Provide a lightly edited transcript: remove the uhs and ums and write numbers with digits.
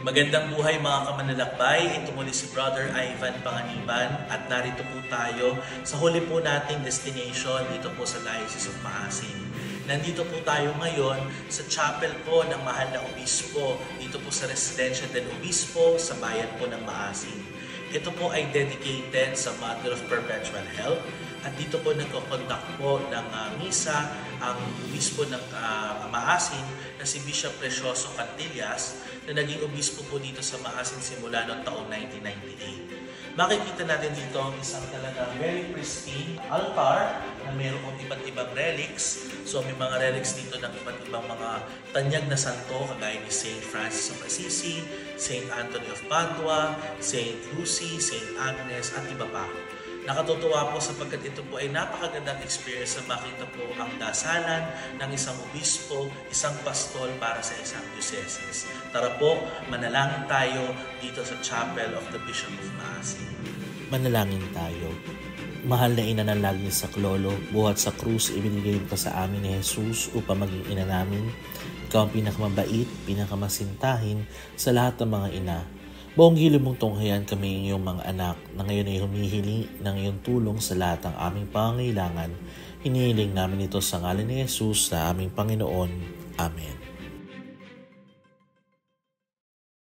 Magandang buhay mga kamanlalakbay. Ito muli si Brother Ivan Panganiban at narito po tayo sa huli po nating destination dito po sa Diocese of Maasin. Nandito po tayo ngayon sa chapel po ng Mahal na Obispo dito po sa Residencia del Obispo sa bayan po ng Maasin. Ito po ay dedicated sa Mother of Perpetual Help at dito po nagko-conduct po ng misa ang obispo ng Maasin na si Bishop Precioso Cantillas na naging obispo po dito sa Maasin simula noong taong 1998. Makikita natin dito ang isang talaga very pristine altar na mayroong iba't ibang relics. So may mga relics dito ng iba't ibang mga tanyag na santo kagaya ni Saint Francis of Assisi, Saint Anthony of Padua, Saint Lucy, Saint Agnes at iba pa. Nakatutuwa po sapagkat ito po ay napakagandang experience na makita po ang dasalan ng isang obispo, isang pastol para sa isang diocese. Tara po, manalangin tayo dito sa Chapel of the Bishop of Maasin. Manalangin tayo. Mahal na ina ng laging saklolo, buhat sa krus ibinigay pa sa amin ni Jesus upang maging ina namin. Ikaw ang pinakamabait, pinakamasintahin sa lahat ng mga ina. Buong gilid mong tunghayan kami iyong mga anak na ngayon ay humihiling ng iyong tulong sa lahat ng aming pangangailangan. Hinihiling namin ito sa ngalan ni Jesus na aming Panginoon. Amen.